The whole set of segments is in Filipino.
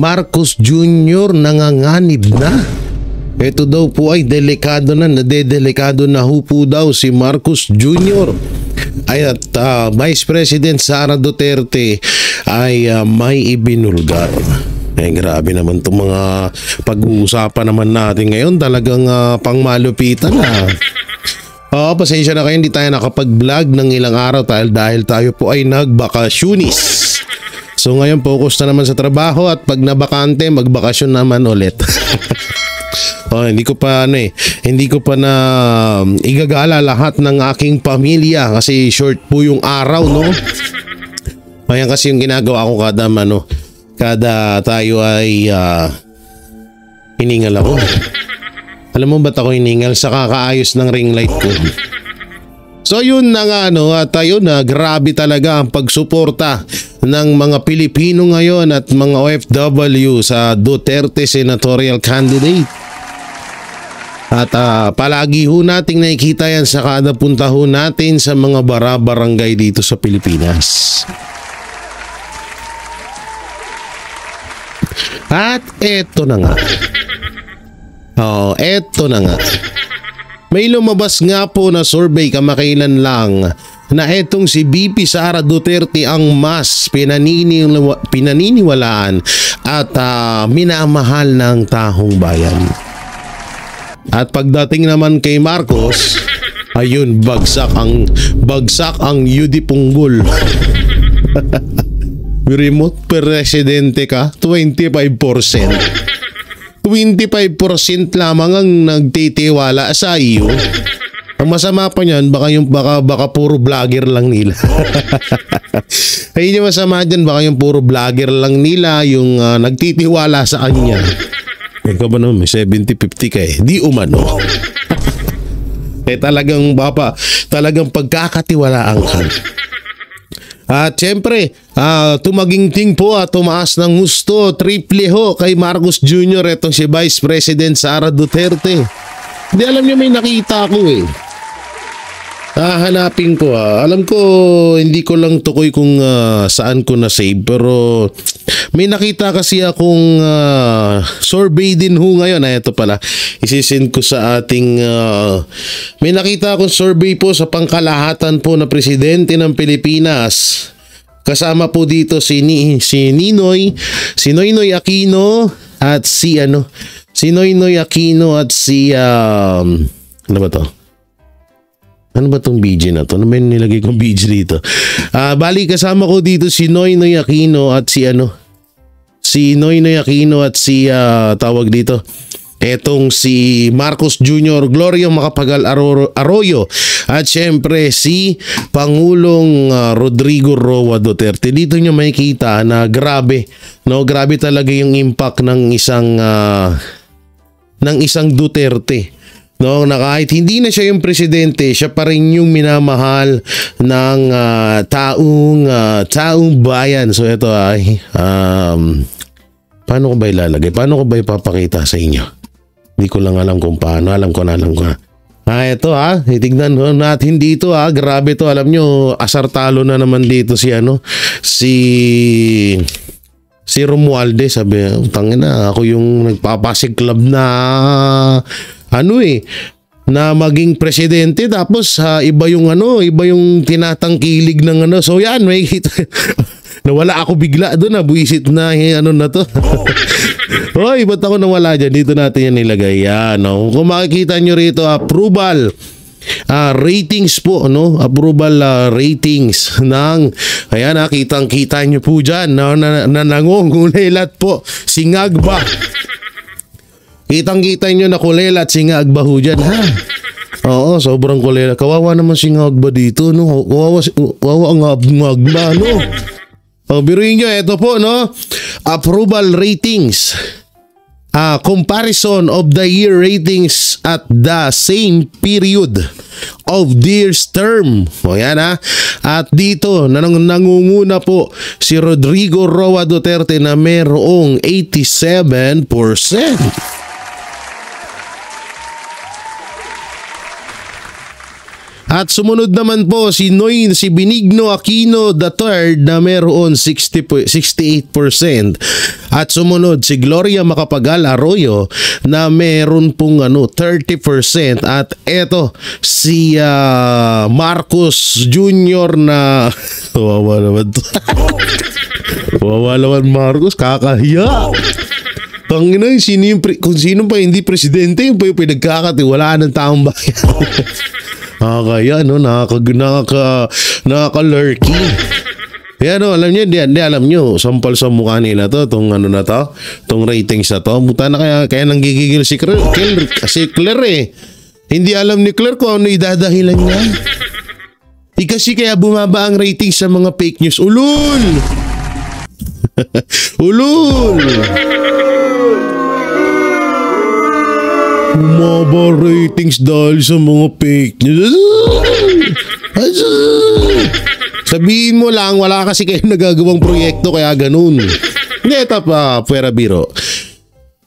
Marcos Jr. nanganganib na. Ito daw po ay delikado na, nadedelikado na po daw si Marcos Jr. At Vice President Sara Duterte ay may ibinulgar. Grabe naman itong mga pag-uusapan naman natin ngayon. Talagang pangmalupitan na. Pasensya na kayo, hindi tayo nakapag-vlog ng ilang araw dahil tayo po ay nagbakasyonis. So ngayon focus na naman sa trabaho at pag nabakante, magbakasyon naman ulit. Hindi ko pa na igagala lahat ng aking pamilya kasi short po yung araw, no? Ayan kasi yung ginagawa ko kada tayo ay hiningal ako. Alam mo ba't ako hiningal? Sa kakaayos ng ring light ko. So yun na nga at ayun na grabe talaga ang pagsuporta ng mga Pilipino ngayon at mga OFW sa Duterte senatorial candidate. At palagi ho nating nakikita yan sa kada punta ho natin sa mga barangay dito sa Pilipinas. At eto na nga. Eto na nga. May lumabas nga po na survey kamakailan lang na etong si VP Sara Duterte ang mas pinaniniwalaan at minamahal ng taong bayan. At pagdating naman kay Marcos, ayun, bagsak ang UD Punggol. Remote presidente ka, 25%. 25% lamang ang nagtitiwala sa iyo. Ang masama pa niyan, baka puro vlogger lang nila. Ayun yung masama dyan, baka yung puro vlogger lang nila yung nagtitiwala sa kanya. Ikaw ba naman, may 70-50 ka di umano. Talagang pagkakatiwalaan ka. At syempre, tumaginting po at tumaas ng gusto, triple ho kay Marcos Jr. Itong si Vice President Sara Duterte. Hindi, alam niyo may nakita ko Hanapin ko Alam ko hindi ko lang tukoy kung saan ko na-save, pero may nakita kasi akong survey din ho ngayon. Ito pala, isisend ko sa ating may nakita akong survey po sa pangkalahatan po na presidente ng Pilipinas. Kasama po dito si Noynoy Aquino at si Noynoy Aquino at si ano ba to? Ano ba tong BG na to? Ano may nilagay kong BG dito? Bali kasama ko dito si Noynoy Aquino at si Noynoy Aquino at si tawag dito. Etong si Marcos Jr., Gloria Macapagal Arroyo at syempre si Pangulong Rodrigo Roa Duterte. Dito nyo makikita na grabe talaga yung impact ng isang Duterte. Na kahit hindi na siya yung presidente, siya pa rin yung minamahal ng taong bayan. So ito paano ko ba ilalagay? Paano ko ba ipapakita sa inyo? Hindi ko lang alam kung paano. Alam ko na. Ito itignan natin dito grabe to. Alam nyo, asartalo na naman dito si Romualdez. Sabi, tangina, ako yung nagpapasiklab na na maging presidente, tapos iba yung tinatangkilig ng so yan, may nawala ako bigla doon, buisit na na to. Hoy, ba't ako nawala dyan? Dito natin yan nilagay. Kung makikita nyo rito, approval ratings po, approval ratings ng, ayan, kitang-kita nyo po dyan na nangungulilat po si Ngagba. Kitang-kita nyo na kulela at si Ngagba ho dyan, Oo, sobrang kulela. Kawawa naman si Ngagba dito, kawawa ang Ngagba, biruin nyo, ito po, approval ratings. Comparison of the year ratings at the same period of this term. Yan At dito, nangunguna po si Rodrigo Roa Duterte na mayroong 87%. At sumunod naman po si Benigno Aquino III na meron 68%. At sumunod si Gloria Macapagal Arroyo na meron pong 30%. At eto si Marcos Jr. na wawa naman to. Wawa naman Marcos, kakahiya. Tangina, kung sino pa hindi presidente, yung pa yung pinagkakatiwalaan ng taong bayan. Kaya nakaka-lurky. Kaya alam nyo, hindi alam nyo, sampal sa mukha nila to, tong ratings na to. Buta na kaya nanggigigil si Claire eh. Hindi alam ni Claire kung ano idadahilan niya. Kasi kaya bumaba ang ratings sa mga fake news. Ulul! Ulul! Bumaba ratings dahil sa mga fake news. Sabihin mo lang, wala kasi kayo nagagawang proyekto kaya ganun. Hindi, ito pa, pwera biro.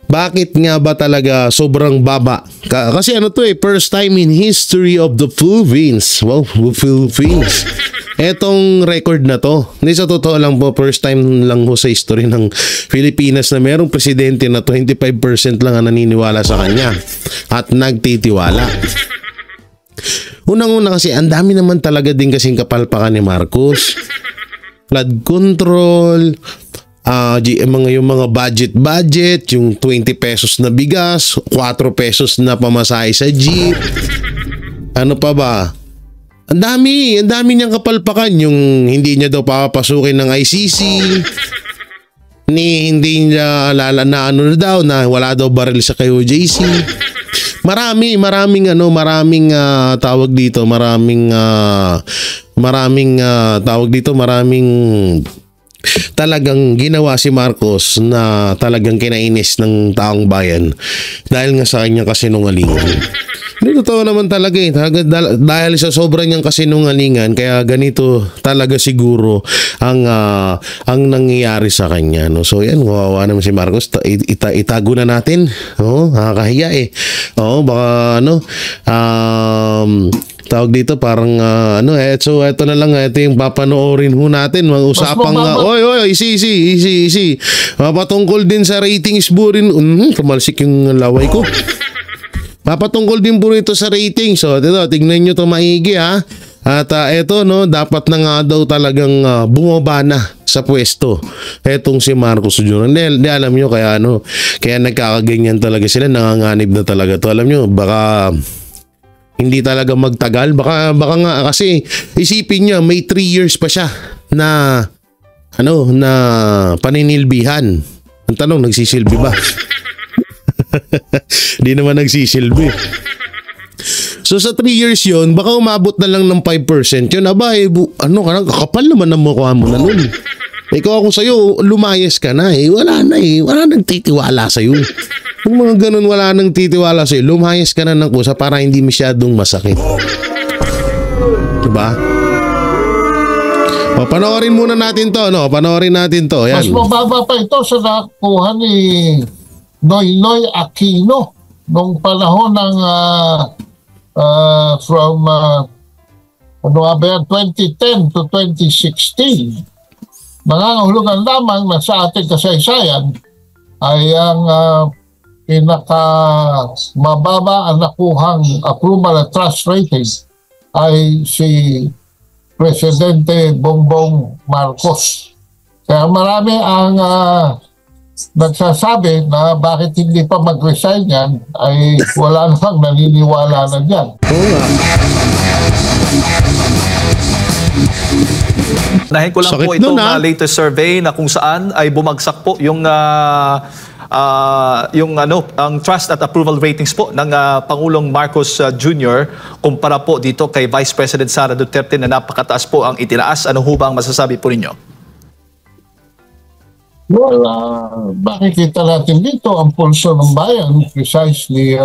Bakit nga ba talaga sobrang baba? Kasi first time in history of the Philippines. Wow, Philippines. Etong record na to, hindi sa totoo lang po, first time lang ho sa history ng Pilipinas na merong presidente na 25% lang ang naniniwala sa kanya at nagtitiwala. Unang-una kasi, ang dami naman talaga din kasing kapalpakan ni Marcos. Flood control, yung mga budget, yung 20 pesos na bigas, 4 pesos na pamasahe sa jeep. Ano pa ba? Ang dami niyang kapalpakan, yung hindi niya daw papasukin ng ICC, hindi niya na wala daw baril sa KOJC. Maraming tawag dito, maraming talagang ginawa si Marcos na talagang kinainis ng taong bayan dahil nga sa kanyang kasinungalingan. Totoo naman talaga eh. Dahil sa sobrang niyang kasinungalingan, kaya ganito talaga siguro ang nangyayari sa kanya. No? So yan, kawawa naman si Marcos. Itago na natin. Nakakahiya eh. Baka tawag dito parang so eto na lang, ito yung papanoorin ho natin, mag-usapang easy mapatungkol din sa ratings burin. Tumalsik yung laway ko. Mapatungkol din po ito sa ratings. So ito, tignan nyo ito maigi ha. At ito dapat na nga daw talagang bumaba na sa pwesto etong si Marcos Jr. Hindi alam nyo kaya kaya nagkakaganyan talaga sila, nanganganib na talaga to. Alam nyo, baka hindi talaga magtagal. Baka nga kasi isipin nyo, may 3 years pa siya na na paninilbihan. Ang tanong, nagsisilbi ba? Hindi naman nagsisilbi. So sa 3 years yon, baka umabot na lang ng 5% yun. Aba, kakapal naman ang mukha mo na nun. Ikaw kung sa'yo, lumayas ka na eh. Wala nang titiwala sa'yo. Kung mga ganun, wala nang titiwala sa'yo, lumayas ka na ng kusa para hindi masyadong masakit. Diba? Panoorin muna natin to, panoorin natin to. Yan. Mas mababa pa ito sa nakuha ni Noynoy Aquino nung panahon ng from 2010 to 2016. Nangangahulugan lamang na sa ating kasaysayan ay ang pinaka mababa ang nakuhang approval at trust rating ay si Presidente Bongbong Marcos. Kaya marami ang nagsasabi na bakit hindi pa mag-resign yan ay wala namang naniniwala na dyan. Nahin ko lang Sakit po itong nun, latest survey na kung saan ay bumagsak po yung ang trust at approval ratings po ng Pangulong Marcos Jr. kumpara po dito kay Vice President Sara Duterte na napakataas po ang itinaas. Ano ho ba ang masasabi po ninyo? Well, makikita natin dito ang pulso ng bayan precisely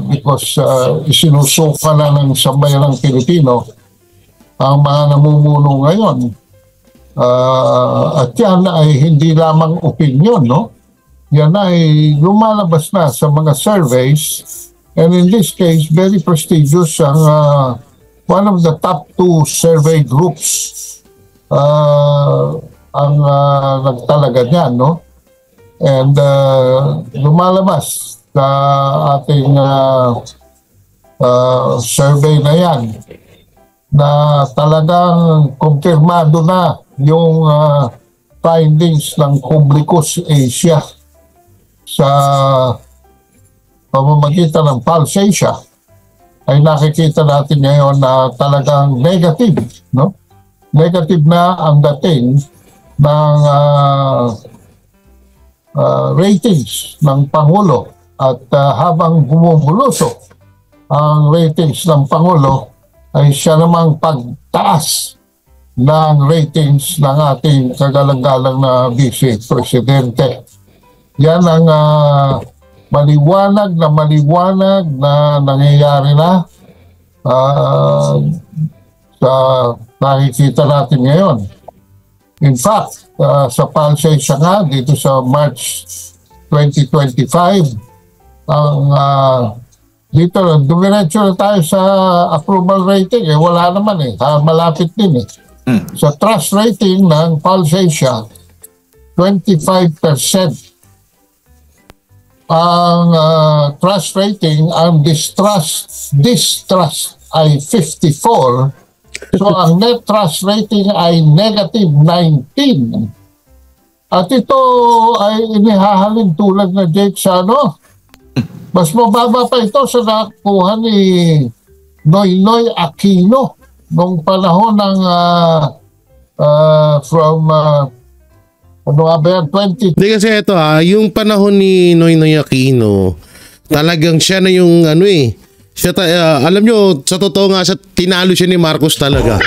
because isinusuka na ng sambayanang Pilipino ang mga namumuno ngayon. At yan ay hindi lamang opinion, no? Yan ay lumalabas na sa mga surveys, and in this case, very prestigious ang one of the top 2 survey groups ang nagtalaga niyan, no? And lumalabas sa ating survey na yan na talagang kumpirmado na yung findings ng Publicus Asia sa pamamagitan ng Pulse Asia. Ay nakikita natin ngayon na talagang negative, no? Negative na ang dating ng ratings ng Pangulo at habang bumubulusok ang ratings ng Pangulo ay siya namang pagtaas ng ratings ng ating kagalang-galang na Vice Presidente. Yan ang maliwanag na nangyayari na sa nakikita natin ngayon. In fact, sa Pulse siya nga dito sa March 2025, ang dito, dumiretso na tayo sa approval rating. Wala naman malapit din Sa trust rating ng Pulse Asia, 25%. Ang trust rating, ang distrust ay 54%. So ang net trust rating ay negative 19. At ito ay inihahalin tulad na Jake sa mas mababa pa ito sa nakuha ni Noynoy Aquino noong panahon ng from 20. Hindi kasi ito yung panahon ni Noynoy Aquino, talagang siya na yung siya alam nyo, sa totoo nga, tinalo siya ni Marcos talaga.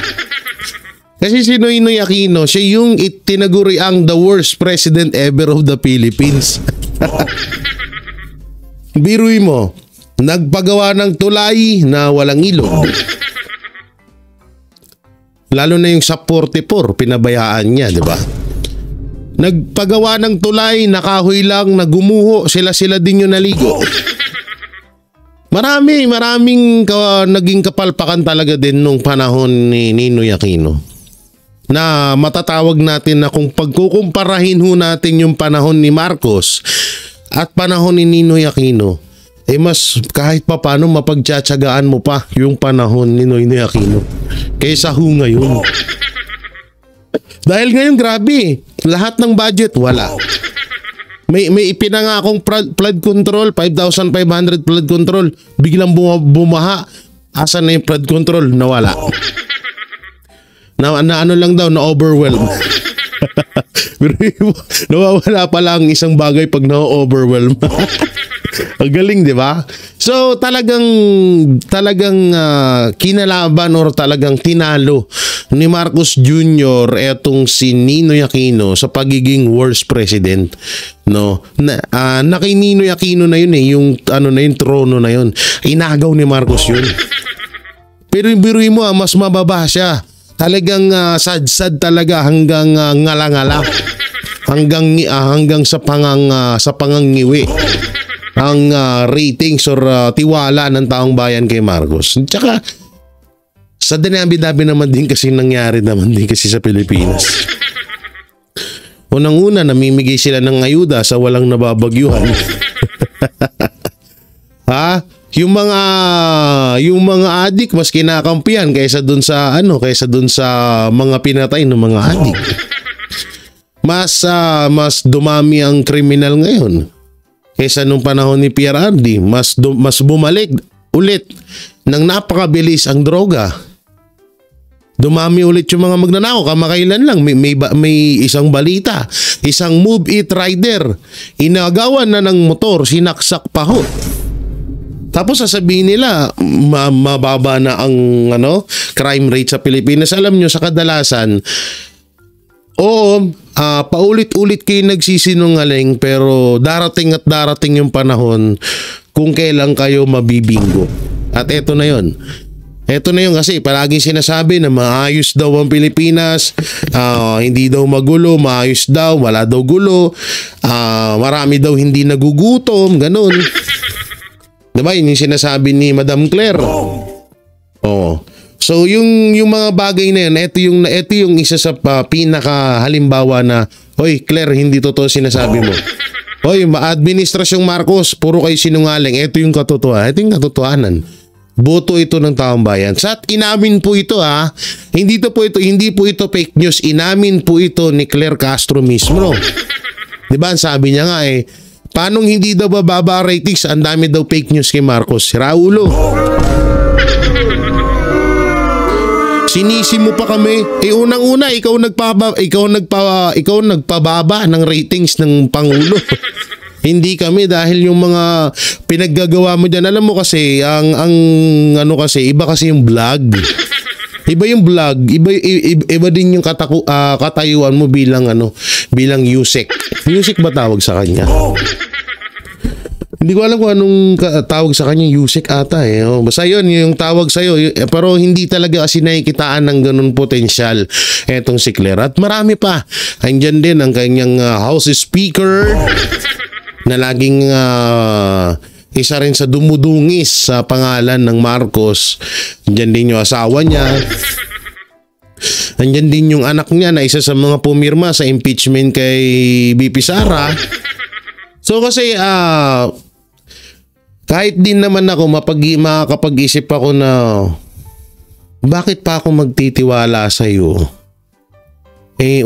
Kasi si Noynoy Aquino, siya yung tinaguri ang the worst president ever of the Philippines. Biruin mo, nagpagawa ng tulay na walang ilog. Lalo na yung sa 44, pinabayaan niya, di ba? Nagpagawa ng tulay, nakahoy lang, nagumuho, sila din yung naligo. Maraming naging kapalpakan talaga din nung panahon ni Ninoy Aquino. Na matatawag natin na kung pagkukumparahin natin yung panahon ni Marcos at panahon ni Ninoy Aquino, mas kahit pa paano mapagtsatsagaan mo pa yung panahon ni Ninoy Aquino kaysa ngayon. Dahil ngayon grabe, lahat ng budget wala. May ipinangakong flood control, 5,500 flood control, biglang bumaha. Asan na yung flood control? Nawala. Na ano lang daw, na overwhelm. Nawawala pala ang isang bagay pag na-overwhelm. Ang galing, di ba? So talagang kinalaban or talagang tinalo ni Marcos Jr. etong si Ninoy Aquino sa pagiging worst president, no? Na kay Ninoy Aquino na yun yung yung trono na yun. Inagaw ni Marcos yun. Pero biruin mo mas mababa siya. Talagang sad-sad talaga hanggang ngala-ngala. Hanggang sa pangangiwi ang ratings or tiwala ng taong bayan kay Marcos. Tsaka sa dinabi-dabi naman din kasi nangyari naman din kasi sa Pilipinas. Unang-una, namimigay sila ng ayuda sa walang nababagyuhan. Yung mga adik mas kinakampihan kaysa dun sa mga pinatay ng mga adik. Mas dumami ang kriminal ngayon kaysa nung panahon ni PRRD. Mas bumalik ulit ng napakabilis ang droga. Dumami ulit yung mga magnanakaw. Kamakailan lang may isang balita, isang Move It rider, inagawan na ng motor, sinaksak pa ho. Tapos sasabihin nila mababa na ang crime rate sa Pilipinas. Alam nyo, sa kadalasan, paulit-ulit kayo nagsisinungaling, pero darating at darating yung panahon kung kailan kayo mabibinggo. At eto na yun. Eto na yun kasi palaging sinasabi na maayos daw ang Pilipinas, hindi daw magulo, maayos daw, wala daw gulo, marami daw hindi nagugutom, ganun. Diba yun yung sinasabi ni Madam Claire? So yung mga bagay na yun, ito yung isa sa pinaka halimbawa na, hoy Claire, hindi totoo sinasabi mo. Hoy, administrasyong Marcos, puro kayo sinungaling. Ito yung katotohanan. Ito yung katotohanan. Boto ito ng taong bayan. At inamin po ito Hindi po ito fake news. Inamin po ito ni Claire Castro mismo. 'Di ba? Sabi niya nga paanong hindi daw bababa ratings? Ang dami daw fake news kay Marcos. Raulo. Sinisi mo pa kami. Unang-una ikaw nagpababa ng ratings ng Pangulo. Hindi kami, dahil yung mga pinaggagawa mo diyan. Alam mo kasi iba kasi yung vlog. Iba yung vlog, iba din yung katayuan mo bilang Yusek. Yusek ba tawag sa kanya? Hindi ko alam kung anong tawag sa kanya, Yusek ata Basta yun, yung tawag sa'yo. Pero hindi talaga kasi nakikitaan ng ganun potensyal etong si Claire. At marami pa. Andyan din ang kanyang House Speaker na laging isa rin sa dumudungis sa pangalan ng Marcos. Andyan din yung asawa niya. Andyan din yung anak niya na isa sa mga pumirma sa impeachment kay BP Sara. So kasi kahit din naman ako makakapag-isip ako na bakit pa ako magtitiwala sa iyo?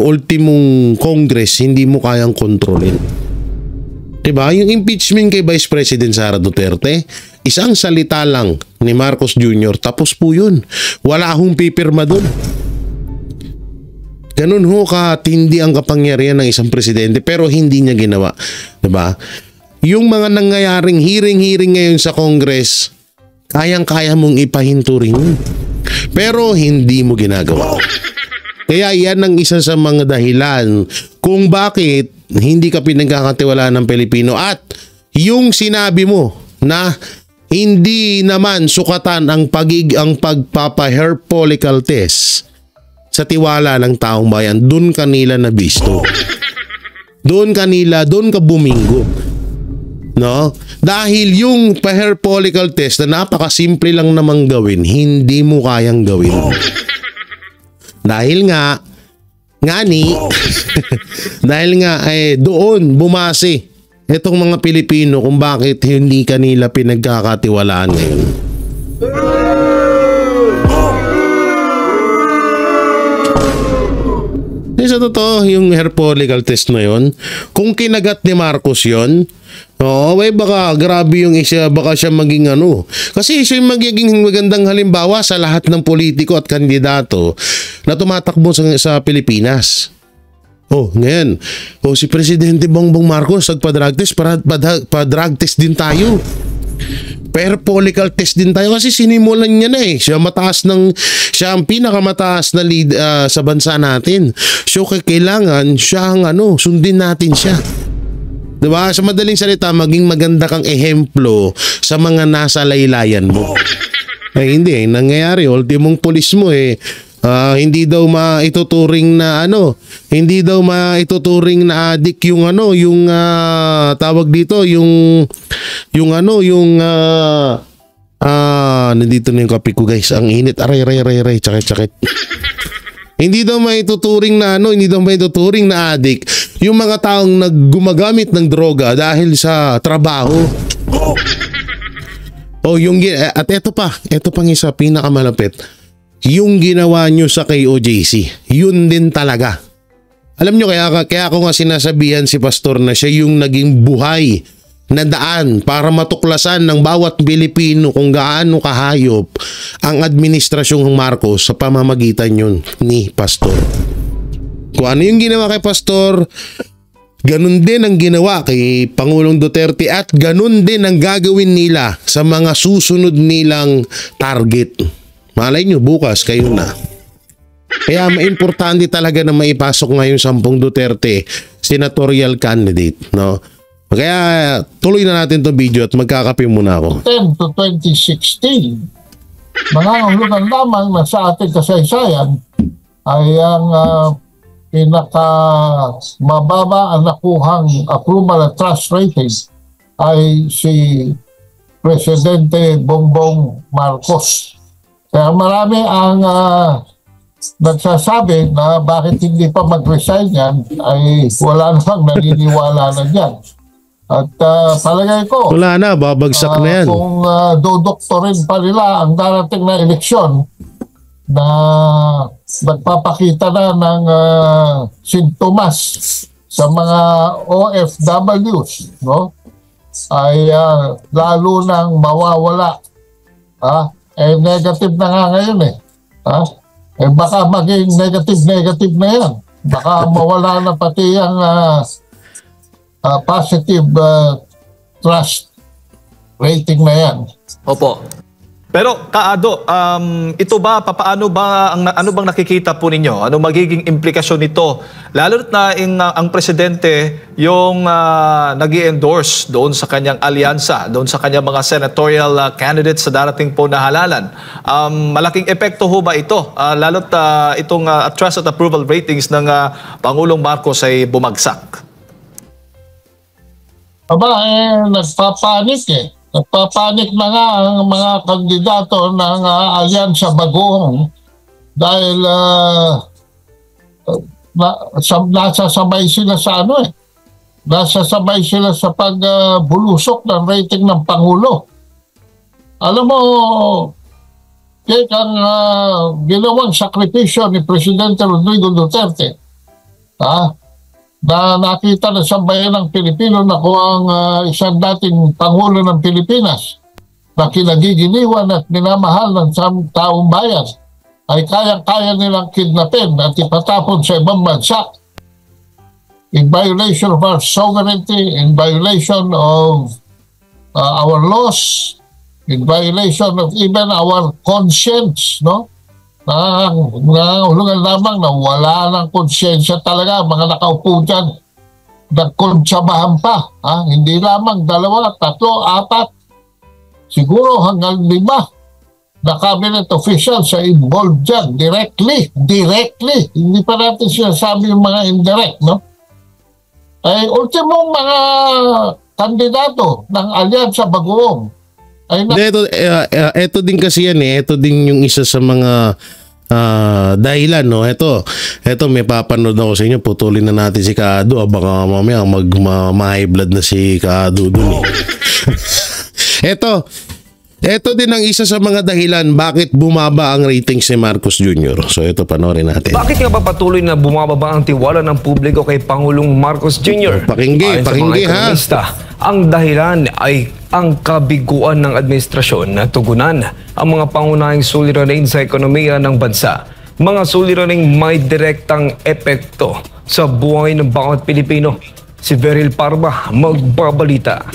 Ultimong Congress hindi mo kayang kontrolin. 'Di ba? Yung impeachment kay Vice President Sara Duterte, isang salita lang ni Marcos Jr. tapos po 'yun. Wala akong pipirma doon. Ganun katindi ang kapangyarihan ng isang presidente pero hindi niya ginawa. 'Di ba? Yung mga nangyayaring hearing ngayon sa Congress, kayang-kaya mong ipahinto rin yun. Pero hindi mo ginagawa. Kaya yan ang isa sa mga dahilan kung bakit hindi ka pinagkakatiwalaan ng Pilipino. At yung sinabi mo na hindi naman sukatan ang pagpapa-hair follicle test sa tiwala ng taong bayan, doon kanila nabisto. Doon ka buminggo. No? Dahil yung hair follicle test na napakasimple lang namang gawin, hindi mo kayang gawin. Dahil doon bumase itong mga Pilipino kung bakit hindi kanila pinagkakatiwalaan ngayon. Sa totoo, yung hair follicle test na yun, kung kinagat ni Marcos yun, baka grabe yung isa, baka siya maging kasi siya yung magiging magandang halimbawa sa lahat ng politiko at kandidato na tumatakbo sa Pilipinas. Ngayon, si Presidente Bongbong Marcos nagpa-drug test, pa-drug test din tayo. Hair follicle test din tayo kasi sinimulan niya na siya ang pinakamataas na lead sa bansa natin. So kailangan siya sundin natin siya. Diba? Sa madaling salita, maging maganda kang ehemplo sa mga nasa laylayan mo. Hindi nangyayari, ultimong pulis mo hindi daw maituturing na addict yung tawag dito nandito na yung kape ko guys, ang init, aray sakit. Hindi daw maituturing na addict yung mga taong gumagamit ng droga dahil sa trabaho. At ito pang isa pinakamalapit. Yung ginawa nyo sa KOJC, yun din talaga. Alam nyo, kaya ako nga sinasabihan si Pastor na siya yung naging buhay na daan para matuklasan ng bawat Pilipino kung gaano kahayop ang administrasyong Marcos sa pamamagitan yun ni Pastor. Kung ano yung ginawa kay Pastor, ganun din ang ginawa kay Pangulong Duterte at ganun din ang gagawin nila sa mga susunod nilang target. Malay nyo, bukas kayo na. Kaya importante talaga na maipasok ngayon 10 Duterte senatorial candidate, no? Kaya tuloy na natin 'tong video at magkakape muna ako. 10 to 2016, nangangahulugan lamang na sa ating kasaysayan ay ang pinaka mababa ang nakuhang approval at trust rating ay si Presidente Bongbong Marcos. Kaya marami ang nagsasabi na bakit hindi pa mag-resign yan ay wala namang naniniwala na dyan. At palagay ko, Wala na, babagsak na yan. kung dodoktorin pa nila ang darating na eleksyon na nagpapakita na ng sintomas sa mga OFWs, no? Ay lalo nang mawawala. Negative na nga ngayon eh. Baka maging negative na yan. Baka mawala na pati ang positive trust rating na yan. Opo. Pero Kaado, ito ba, paano ba, ano bang nakikita po ninyo? Ano magiging implikasyon nito? Lalo na ang presidente yung nag-i-endorse doon sa kanyang alyansa, doon sa kanyang mga senatorial candidates sa darating po na halalan. Malaking epekto ho ba ito? Lalo't itong trust at approval ratings ng Pangulong Marcos ay bumagsak. Nagpapanik eh. Nagpapanik na nga ang mga kandidato ng Alyansa Bagoong dahil nasasabay sila sa nasasabay sila sa pagbulusok ng rating ng Pangulo. Alam mo, ang ginawang sakripisyo ni Presidente Rodrigo Duterte, na nakita na sa bayan ng Pilipino na kung ang isang dating Pangulo ng Pilipinas na kinagigiliwan at minamahal ng taong bayan ay kayang-kaya nilang kidnapin at ipatapon sa ibang bansa in violation of our sovereignty, in violation of our laws, in violation of even our conscience, no? Nangangahulugan lamang na wala ng konsyensya talaga mga nakaupo dyan. Nagkonsyabahan pa. Hindi lamang 2, 3, 4, siguro hanggang 5 na cabinet officials sa involved dyan. Directly. Hindi pa natin sinasabi yung mga indirect, no? Ultimong mga kandidato ng Alyansa Bagoong ito din kasi yan eh. Ito din yung isa sa mga dahilan, no? Ito may papanood ako sa inyo. Putulin na natin si Kaado. Baka mamaya mag-high blood na si Kaado dun eh. Ito din ang isa sa mga dahilan bakit bumaba ang ratings ni Marcos Jr. So ito, panoorin natin. Bakit nga ba patuloy na bumababa ang tiwala ng publiko kay Pangulong Marcos Jr.? Pakinggi ha. Ang dahilan ay ang kabiguan ng administrasyon na tugunan ang mga pangunahing suliranin sa ekonomiya ng bansa. Mga suliraning may direktang epekto sa buhay ng bawat Pilipino. Si Veril Parma magbabalita.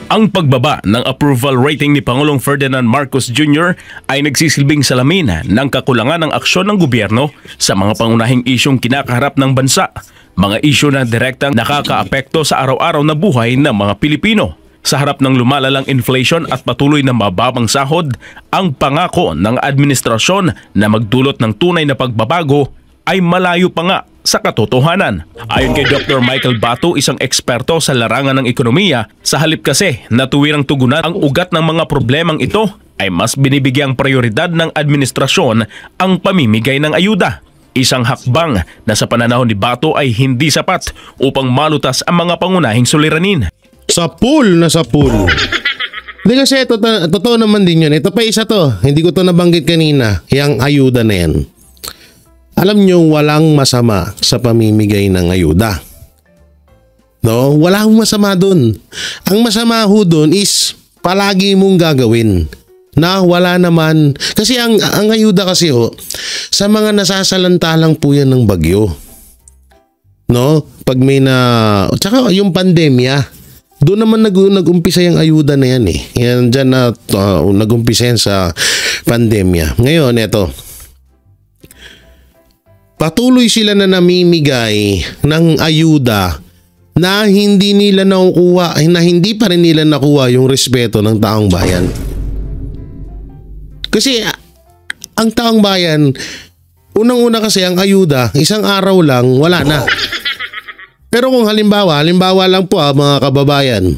Ang pagbaba ng approval rating ni Pangulong Ferdinand Marcos Jr. ay nagsisilbing salamin ng kakulangan ng aksyon ng gobyerno sa mga pangunahing isyong kinakaharap ng bansa, mga isyu na direktang nakakaapekto sa araw-araw na buhay ng mga Pilipino. Sa harap ng lumalalang inflation at patuloy na mababang sahod, ang pangako ng administrasyon na magdulot ng tunay na pagbabago ay malayo pa nga sa katotohanan. Ayon kay Dr. Michael Bato, isang eksperto sa larangan ng ekonomiya, sa halip kasi na tuwirang tugunan ang ugat ng mga problemang ito, ay mas binibigyang prioridad ng administrasyon ang pamimigay ng ayuda. Isang hakbang na sa pananahon ni Bato ay hindi sapat upang malutas ang mga pangunahing suliranin. Sa pool. Hindi kasi totoo naman din yun. Ito pa isa to. Hindi ko to nabanggit kanina. Yang ayuda na yan. Alam nyo, walang masama sa pamimigay ng ayuda. No? Wala akong masama dun. Ang masama ho dun is palagi mong gagawin. Na wala naman. Kasi ang ayuda kasi ho, sa mga nasasalanta lang po yan ng bagyo. No? Pag may tsaka yung pandemya, doon naman nag-umpisa yung ayuda na yan eh. Yan dyan na nag-umpisa yan sa pandemya. Ngayon, eto. Patuloy sila na namimigay ng ayuda na hindi nila nakukuha, na hindi pa rin nila nakuha yung respeto ng taong bayan. Kasi ang taong bayan, unang-una kasi ang ayuda, isang araw lang, wala na. Pero kung halimbawa lang po mga kababayan,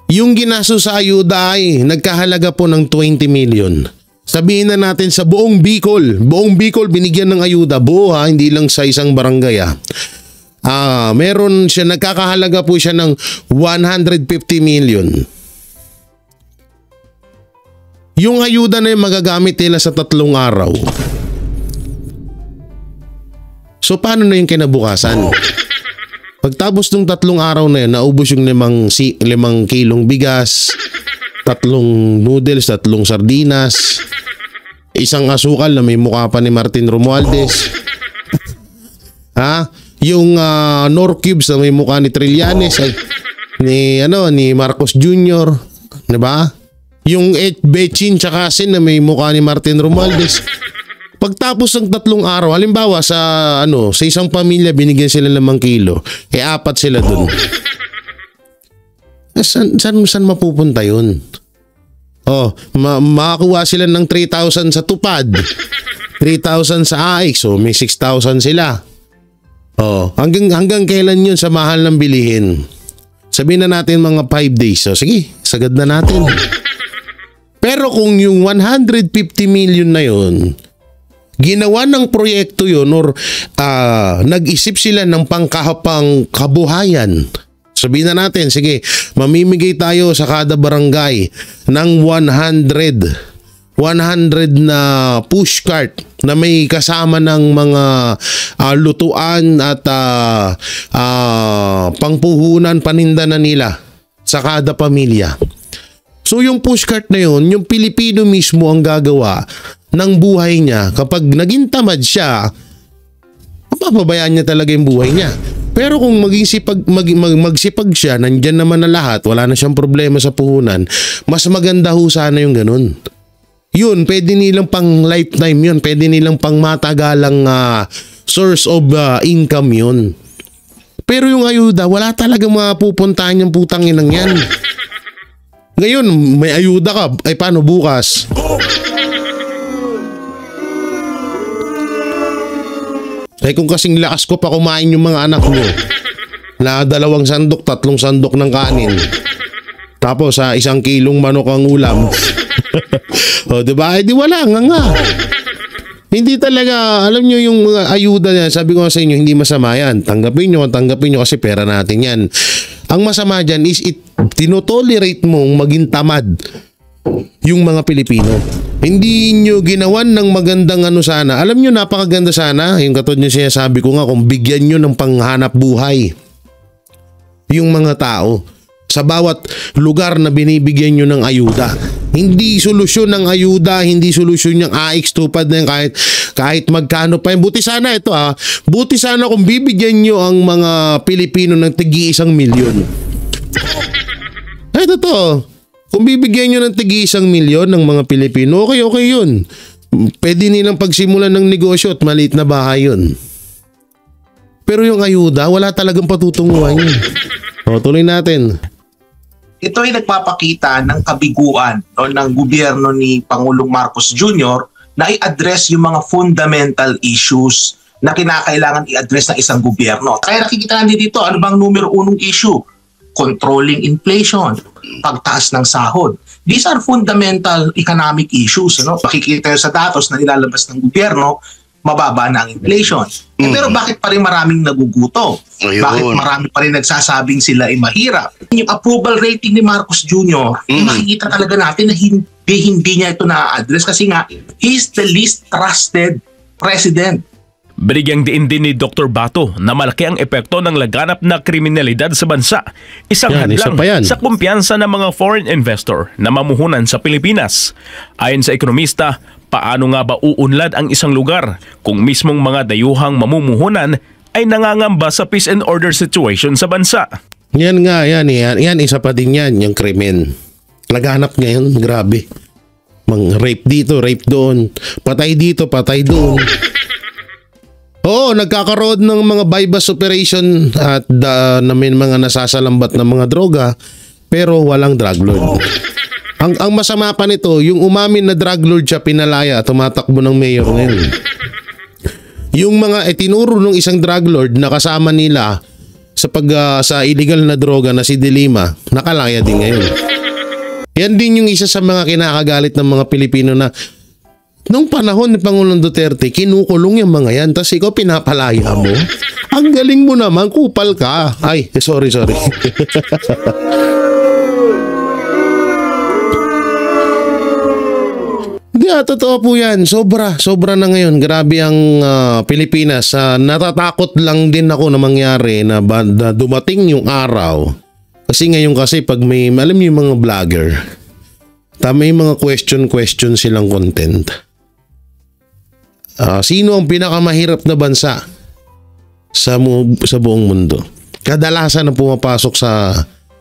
Yung ginastos sa ayuda ay nagkahalaga po ng 20 million. Sabihin na natin sa buong Bicol binigyan ng ayuda, buo ha, hindi lang sa isang barangay ha. Meron siya, nagkakahalaga po siya ng 150 million. Yung ayuda na yung magagamit nila sa 3 araw. So paano na yung kinabukasan? Pagtapos ng 3 araw na yun, naubos yung 5 kilong bigas, 3 noodles, 3 sardinas, isang asukal na may mukha pa ni Martin Romualdez. Yung Nor Cubes na may mukha ni Trillanes, ni Marcos Jr., 'di ba? Yung Bechin tsaka Sin na may mukha ni Martin Romualdez. Pagtapos ng 3 araw, halimbawa sa isang pamilya binigyan sila ng 5 kilo, 4 sila dun. Saan mapupunta yun? Makakuha sila ng 3,000 sa tupad, 3,000 sa AX, so may 6,000 sila. Hanggang kailan yun sa mahal ng bilihin? Sabihin na natin mga 5 days. So sige, sagad na natin. Pero kung yung 150 million na yun, ginawa ng proyekto yun or nag-isip sila ng pangkahapang kabuhayan. Sabihin na natin, sige, mamimigay tayo sa kada barangay ng 100 na pushcart na may kasama ng mga lutuan at pangpuhunan, paninda na nila sa kada pamilya. So yung pushcart na yun, yung Pilipino mismo ang gagawa ng buhay niya. Kapag naging tamad siya, mapapabayaan niya talaga yung buhay niya. Pero kung magsipag siya, nandyan naman na lahat, wala na siyang problema sa puhunan, mas maganda ho sana yung ganun. Yun, pwede nilang pang lifetime yun, pwede nilang pang matagalang source of income yun. Pero yung ayuda, wala talagang mapupuntahan yung putang inang yan. Ngayon, may ayuda ka, ay paano bukas? Ay kung kasing lakas ko pa kumain yung mga anak mo na 2 sandok, 3 sandok ng kanin. Tapos 1 kilong manok ang ulam. Diba? Di wala nga. Hindi talaga, alam nyo yung mga ayuda niya, sabi ko sa inyo, hindi masama yan. Tanggapin nyo kasi pera natin yan. Ang masama dyan is tinotolerate mong maging tamad yung mga Pilipino. Hindi nyo ginawan ng magandang sana. Alam nyo, napakaganda sana. Yung katulad nyo sinasabi ko nga, kung bigyan nyo ng panghanap buhay yung mga tao sa bawat lugar na binibigyan nyo ng ayuda. Hindi solusyon ng ayuda, hindi solusyon yung AX tupad na yan kahit magkano pa yan. Buti sana ito buti sana kung bibigyan nyo ang mga Pilipino ng tigi 1 milyon. Ito to. Kung bibigyan nyo ng tigi 1 milyon ng mga Pilipino, okay yun. Pwede nilang pagsimulan ng negosyo at maliit na bahay yun. Pero yung ayuda, wala talagang patutunguhan yun. Tuloy natin. Ito ay nagpapakita ng kabiguan ng gobyerno ni Pangulong Marcos Jr. na i-address yung mga fundamental issues na kinakailangan i-address ng isang gobyerno. Kaya nakikita natin dito, ano bang numero 1 issue? Controlling inflation, pagtaas ng sahod. These are fundamental economic issues. Makikita sa datos na nilalabas ng gobyerno, mababa na ang inflation. Pero bakit pa rin maraming nagugutom? Bakit marami pa rin nagsasabing sila ay mahirap? Yung approval rating ni Marcos Jr., makikita talaga natin na hindi niya ito na-address kasi nga, he's the least trusted president. Binigyang diin din ni Dr. Bato na malaki ang epekto ng laganap na kriminalidad sa bansa. Isang hadlang sa kumpiyansa ng mga foreign investor na mamuhunan sa Pilipinas. Ayon sa ekonomista, paano nga ba uunlad ang isang lugar kung mismong mga dayuhang mamumuhunan ay nangangamba sa peace and order situation sa bansa? Yan isa pa din yan, yung krimen. Laganap ngayon, grabe. Rape dito, rape doon, patay dito, patay doon. Oo, nagkakaroon ng mga bypass operation at na may mga nasasalambat na mga droga pero walang drug lord. Ang masama pa nito, yung umamin na drug lord siya pinalaya at tumatakbo ng mayor ngayon. Yung mga tinuro ng isang drug lord na kasama nila sa illegal na droga na si De Lima, nakalaya din ngayon. Yan din yung isa sa mga kinakagalit ng mga Pilipino na nung panahon ni Pangulong Duterte, kinukulong yung mga yan, tapos ikaw pinapalaya mo. Ang galing mo naman, kupal ka. Ay, sorry. Hindi, totoo po yan. Sobra na ngayon. Grabe ang Pilipinas. Natatakot lang din ako na mangyari na dumating yung araw. Kasi ngayon pag may, alam niyo yung mga vlogger, may mga question silang content. Sino ang pinakamahirap na bansa sa buong mundo? Kadalasan na pumapasok sa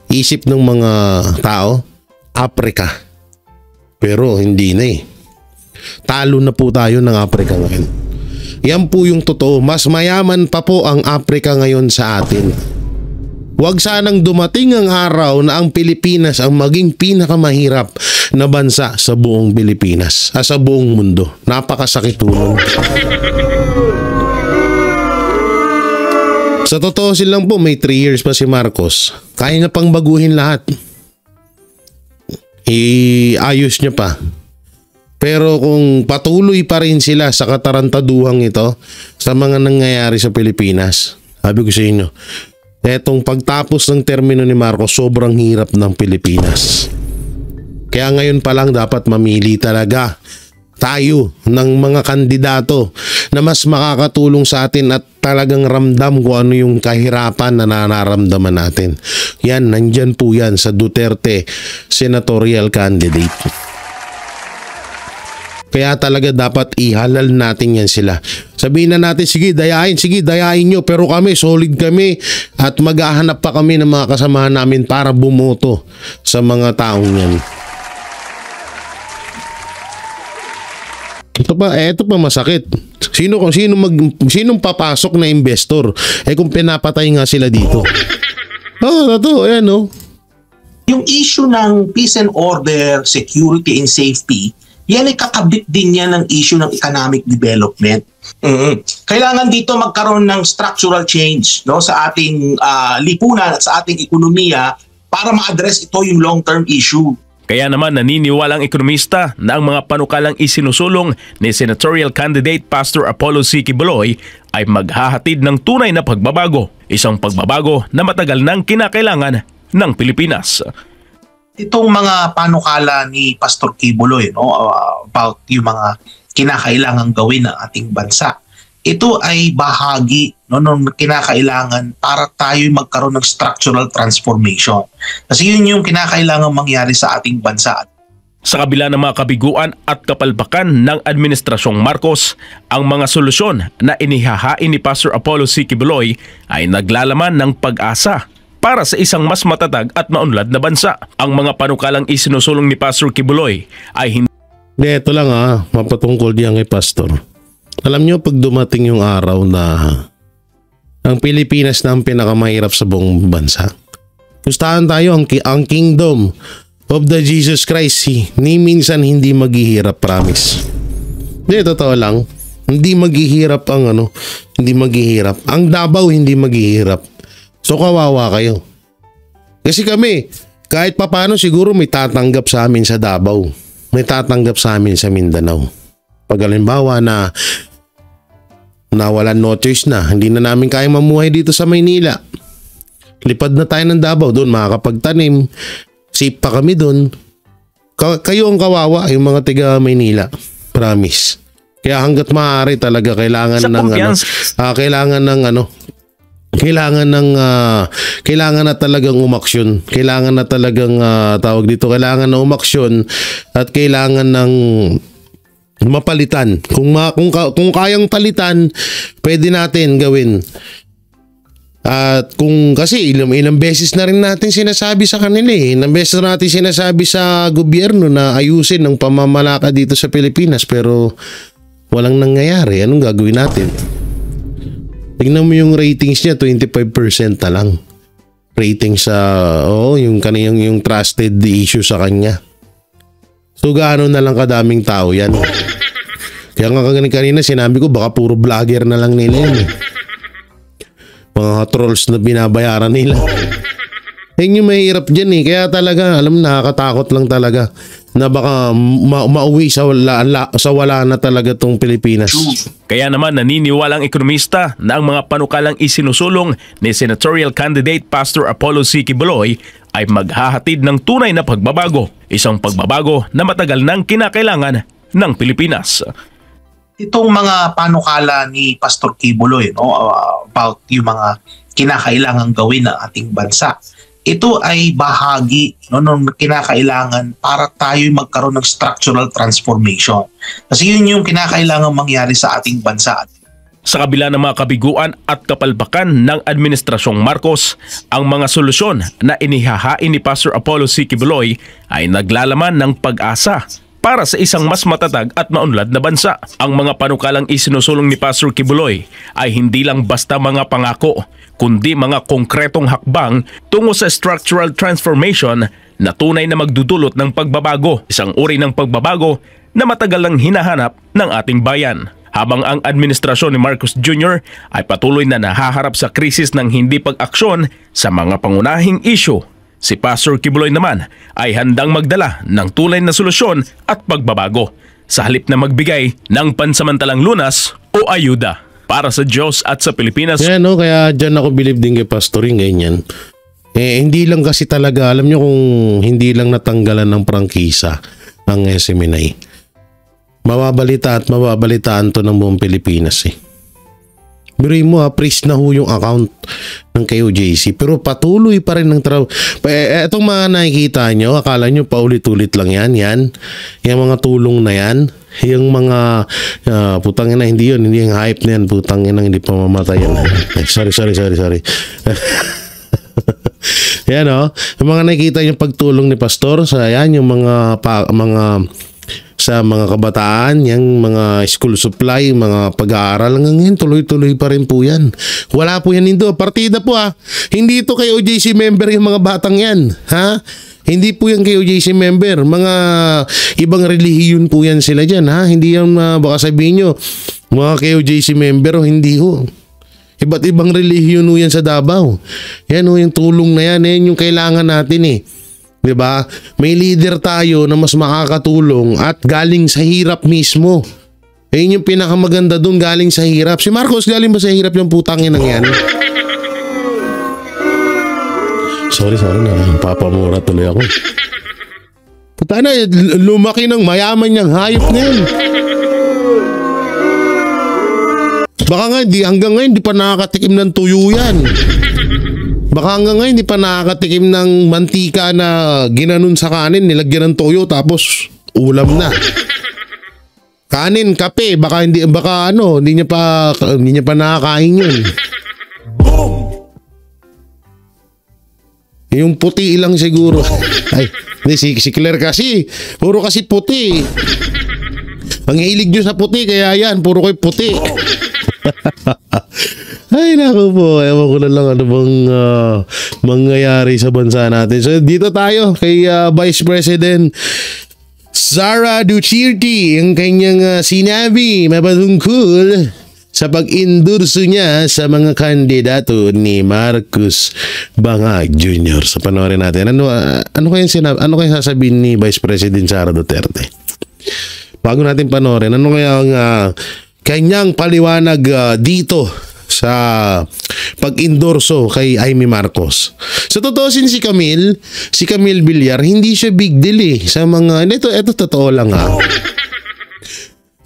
isip ng mga tao, Africa. Pero hindi na eh. Talo na po tayo ng Africa ngayon. Yan po yung totoo. Mas mayaman pa po ang Africa ngayon sa atin. Huwag sanang dumating ang araw na ang Pilipinas ang maging pinakamahirap na bansa sa buong Pilipinas. Sa buong mundo. Napakasakit nun. Sa totoo silang po, may 3 years pa si Marcos. Kaya na pang baguhin lahat. Ayos niya pa. Pero kung patuloy pa rin sila sa katarantaduhang ito sa mga nangyayari sa Pilipinas, sabi ko sa inyo, etong pagtapos ng termino ni Marcos, sobrang hirap ng Pilipinas. Kaya ngayon pa lang dapat mamili talaga tayo ng mga kandidato na mas makakatulong sa atin at talagang ramdam kung ano yung kahirapan na nararamdaman natin. Yan, nandyan po yan sa Duterte senatorial candidate. Kaya talaga dapat ihalal natin yan sila. Sabihin na natin, sige dayain nyo, pero kami, solid kami at maghahanap pa kami ng mga kasamahan namin para bumoto sa mga taong yan. Ito pa masakit. Sinong papasok na investor? Kung pinapatay nga sila dito. Ayan. Yung issue ng peace and order, security and safety, yan ay kakabit din yan ng issue ng economic development. Kailangan dito magkaroon ng structural change sa ating lipunan at sa ating ekonomiya para ma-address ito yung long-term issue. Kaya naman naniniwalang ekonomista na ang mga panukalang isinusulong ni senatorial candidate Pastor Apollo C. Quiboloy ay maghahatid ng tunay na pagbabago, isang pagbabago na matagal nang kinakailangan ng Pilipinas. Itong mga panukala ni Pastor Quiboloy about yung mga kinakailangan gawin ng ating bansa, ito ay bahagi ng kinakailangan para tayo magkaroon ng structural transformation. Kasi yun yung kinakailangan mangyari sa ating bansa. Sa kabila ng mga kabiguan at kapalpakan ng Administrasyong Marcos, ang mga solusyon na inihahain ni Pastor Apollo C. Quiboloy ay naglalaman ng pag-asa para sa isang mas matatag at maunlad na bansa. Ang mga panukalang isinusulong ni Pastor Quiboloy ay hindi... Ito lang mapatungkol diyan kay Pastor. Alam nyo, pag dumating yung araw na ang Pilipinas na ang pinakamahirap sa buong bansa, gustahan tayo ang kingdom of the Jesus Christ, ni minsan hindi maghihirap, promise. Hindi, totoo lang. Hindi maghihirap hindi maghihirap. Ang Davao hindi maghihirap. So kawawa kayo. Kasi kami, kahit papano siguro may tatanggap sa amin sa Davao. May tatanggap sa amin sa Mindanao. Pag halimbawa na nawalan no choice na, hindi na namin kaya mamuhay dito sa Maynila. Lipad na tayo ng Davao, doon makakapagtanim. Safe pa kami doon. Kayo ang kawawa, yung mga tiga Maynila. Promise. Kaya hanggat maaari talaga kailangan kailangan na talagang umaksyon. Kailangan na talagang kailangan na umaksyon at kailangan ng mapalitan. Kung kayang palitan, pwede natin gawin. At kasi ilang beses na rin natin sinasabi sa kanila ilang beses na natin sinasabi sa gobyerno na ayusin ang pamamalakad dito sa Pilipinas, pero walang nangyayari. Anong gagawin natin? Tingnan mo yung ratings niya, 25% na lang. Ratings yung trusted issue sa kanya. So gaano na lang kadaming tao yan. Kaya nga kanina sinabi ko baka puro vlogger na lang nila yan. Mga trolls na binabayaran nila. Yun yung mahirap dyan eh. Kaya talaga, alam, nakakatakot lang talaga na baka mauwi sa wala na talaga tong Pilipinas. Kaya naman naniniwalang ekonomista na ang mga panukalang isinusulong ni senatorial candidate Pastor Apollo C. Quiboloy ay maghahatid ng tunay na pagbabago. Isang pagbabago na matagal nang kinakailangan ng Pilipinas. Itong mga panukala ni Pastor Quiboloy, no, about yung mga kinakailangang gawin ng ating bansa, ito ay bahagi, no, ng kinakailangan para tayo magkaroon ng structural transformation. Kasi yun yung kinakailangan mangyari sa ating bansa. Sa kabila ng mga kabiguan at kapalpakan ng Administrasyong Marcos, ang mga solusyon na inihahain ni Pastor Apollo C. Quiboloy ay naglalaman ng pag-asa para sa isang mas matatag at maunlad na bansa. Ang mga panukalang isinusulong ni Pastor Quiboloy ay hindi lang basta mga pangako, kundi mga konkretong hakbang tungo sa structural transformation na tunay na magdudulot ng pagbabago, isang uri ng pagbabago na matagal nang hinahanap ng ating bayan. Habang ang administrasyon ni Marcos Jr. ay patuloy na nahaharap sa krisis ng hindi pag-aksyon sa mga pangunahing issue, si Pastor Quiboloy naman ay handang magdala ng tunay na solusyon at pagbabago sa halip na magbigay ng pansamantalang lunas o ayuda para sa Diyos at sa Pilipinas. Kaya no, kaya dyan ako believe din kay Pastor yung ganyan. Hindi lang kasi talaga, alam nyo kung hindi lang natanggalan ng prangkisa ang SMNI. Mababalita at mababalitaan to ng buong Pilipinas eh. Biruin mo freeze na ho yung account ng KOJC pero patuloy pa rin ng trabaho. Etong mga nakikita nyo, akala nyo paulit-ulit lang yan. Yung mga tulong na yan, yung mga putang ina, hindi yun, hindi yung hype na yan, putang ina, hindi pa mamatay yan. Sorry. Yan o, yung mga nakikita yung pagtulong ni Pastor sa yan, yung mga sa mga kabataan, yung mga school supply, mga pag-aaral, hanggang tuloy-tuloy pa rin po yan. Wala po yan dito. Partida po Hindi ito kay OJC member yung mga batang yan. Ha? Hindi po yan kay OJC member. Mga ibang relihiyon po yan sila dyan. Ha? Hindi yan baka sabihin nyo, mga kay OJC member o hindi ho. Iba't ibang relihiyon ho yan sa Davao. Yan ho yung tulong na yan. Yan yung kailangan natin eh. Diba? May leader tayo na mas makakatulong at galing sa hirap mismo. Ayun yung pinakamaganda dun, galing sa hirap. Si Marcos galing ba sa hirap yung putangin ng yan? Sorry na. Papamura tuloy ako. Puta na, lumaki ng mayaman niyang hayop na yan. Baka nga, hanggang ngayon di pa nakakatikim ng tuyo yan. Baka hanggang ngayon di pa nakakatikim ng mantika na ginanon sa kanin, nilagyan ng toyo tapos ulam na. Kanin, kape, baka hindi niya pa nakakain yun. Yung puti lang siguro. Ay, si Claire kasi, puro kasi puti. Ang hilig nyo sa puti, kaya yan, puro kayo puti. Ay naku po, ewan ko na lang ano bang mangyayari sa bansa natin. So dito tayo kay Vice President Sara Duterte, ang kanyang sinabi mapatungkol sa pag-endorso niya sa mga kandidato ni Marcos Bangag Jr. So panoorin natin. Ano kayang sasabihin ni Vice President Sara Duterte? Bago natin panoorin, ano kaya ang kanyang paliwanag dito sa pag-endorso kay Amy Marcos. Sa tutusin si Camille Villar, hindi siya big deal eh. Sa mga, ito totoo lang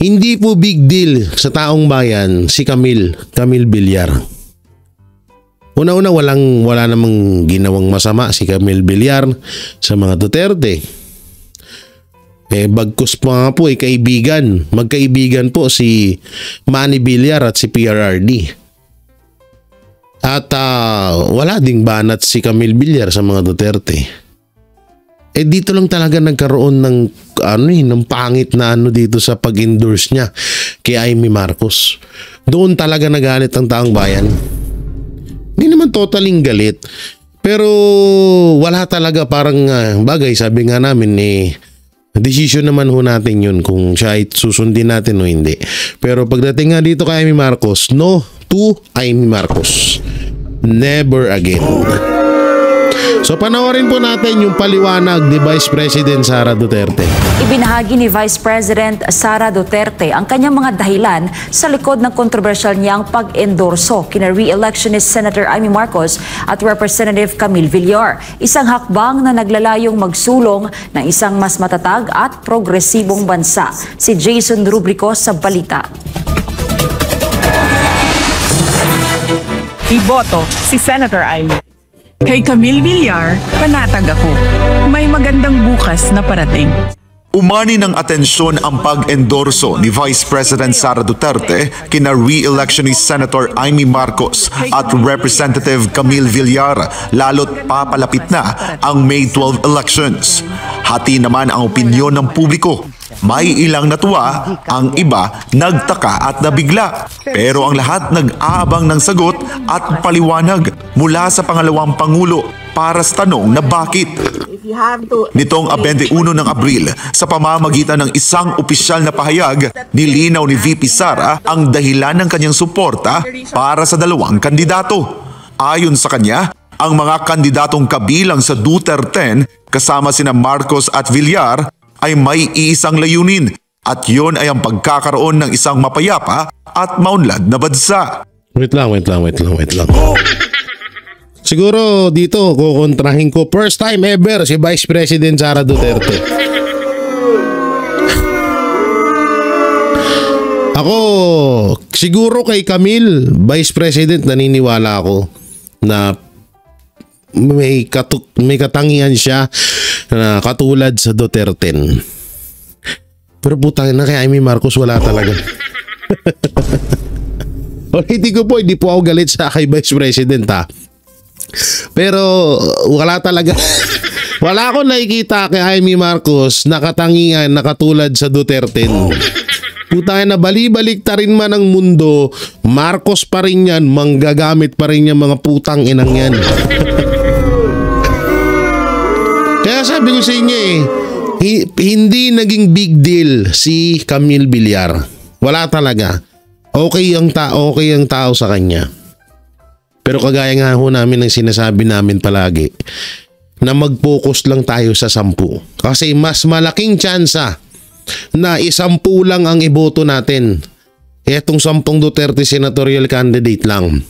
Hindi po big deal sa taong bayan si Camille Villar. Una-una wala namang ginawang masama si Camille Villar sa mga Duterte. Bagkus pa nga po magkaibigan po si Manny Villar at si PRRD. At wala ding banat si Camille Villar sa mga Duterte. Dito lang talaga nagkaroon ng ng pangit na dito sa pag-endorse niya kay Amy Marcos. Doon talaga nagalit ang taong bayan. Hindi naman totaling galit. Pero wala talaga, parang bagay, sabi nga namin decision naman ho natin yun kung siya ay susundin natin o hindi. Pero pagdating nga dito kay Amy Marcos, no to Amy Marcos. never again. So panoorin po natin yung paliwanag ni Vice President Sara Duterte. Ibinahagi ni Vice President Sara Duterte ang kanyang mga dahilan sa likod ng kontrobersyal niyang pag-endorso kina re-electionist Senator Amy Marcos at Representative Camille Villar. Isang hakbang na naglalayong magsulong ng isang mas matatag at progresibong bansa. Si Jason Rubrico sa balita. Iboto si Senator Amy. Kay Camille Villar, panatag ako. May magandang bukas na parating. Umani ng atensyon ang pag-endorso ni Vice President Sara Duterte kina re-electionist Senator Amy Marcos at Representative Camille Villar lalo't papalapit na ang May 12 elections. Hati naman ang opinyon ng publiko. May ilang natuwa, ang iba nagtaka at nabigla. Pero ang lahat nag-aabang ng sagot at paliwanag mula sa pangalawang Pangulo para sa tanong na bakit. Nitong 21 ng Abril, sa pamamagitan ng isang opisyal na pahayag, nilinaw ni VP Sara ang dahilan ng kanyang suporta para sa dalawang kandidato. Ayon sa kanya, ang mga kandidatong kabilang sa Duterte kasama sina Marcos at Villar ay may iisang layunin at yun ay ang pagkakaroon ng isang mapayapa at maunlad na bansa. Wait lang. Siguro dito kukontrahin ko first time ever si Vice President Sara Duterte. Ako, siguro kay Camille, Vice President, naniniwala ako na may katangian siya na katulad sa Duterte. Pero putang na kay Amy Marcos wala talaga. Hindi po ako galit sa kay Vice President ha. Pero wala talaga. Wala akong nakikita kay Amy Marcos na katangian na katulad sa Duterte. Putang na balibalik ta rin man ang mundo, Marcos pa rin yan, manggagamit pa rin yan mga putang inang yan. Kaya sabi ko sa inyo hindi naging big deal si Camille Villar. Wala talaga. Okay ang tao sa kanya. Pero kagaya nga ho namin ng sinasabi namin palagi na mag-focus lang tayo sa 10. Kasi mas malaking tsansa na 10 lang ang iboto natin. Etong 10 Duterte senatorial candidate lang.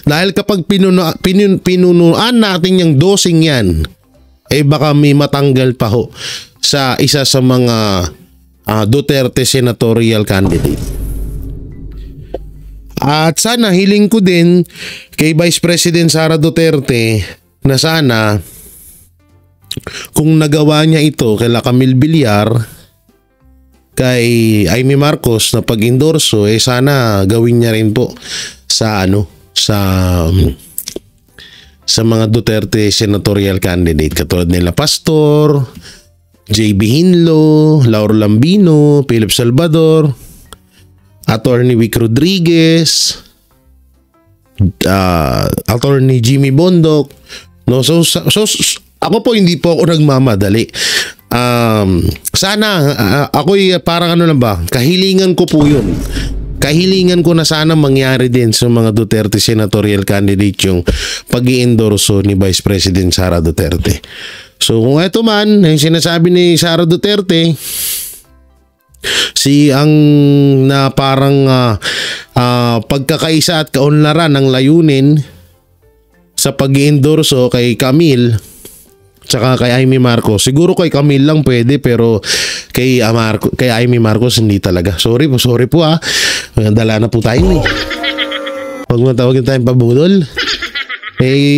Dahil kapag pinunuan natin yung dosing yan, baka may matanggal pa ho sa isa sa mga Duterte senatorial candidate. At sana hiling ko din kay Vice President Sara Duterte na sana kung nagawa niya ito kay Camille Villar, kay Amy Marcos na pag-endorso, sana gawin niya rin po sa sa mga Duterte senatorial candidate katulad nila Pastor, JB Hinlo, Lauro Lambino, Philip Salvador, Attorney Vic Rodriguez, Attorney Jimmy Bondoc. No, so ako po hindi po ako nagmamadali. Sana ako'y parang ano lang ba, kahilingan ko po yun. Kahilingan ko na sana mangyari din sa mga Duterte senatorial candidate yung pag-i-endorso ni Vice President Sara Duterte. So kung ito man, yung sinasabi ni Sara Duterte, ang na parang pagkakaisa at kaunlaran ng layunin sa pag-i-endorso kay Camille tsaka kay Amy Marcos. Siguro kay Camille lang pwede, pero kay Amy Marcos hindi talaga. Sorry po dala na po tayo eh. Huwag matawagin tayong pabudol.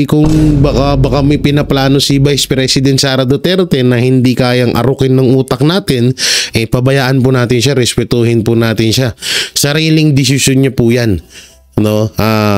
Kung baka may pinaplano si Vice President Sara Duterte na hindi kayang arukin ng utak natin, pabayaan po natin siya, respetuhin po natin siya. Sariling desisyon niya po yan. No?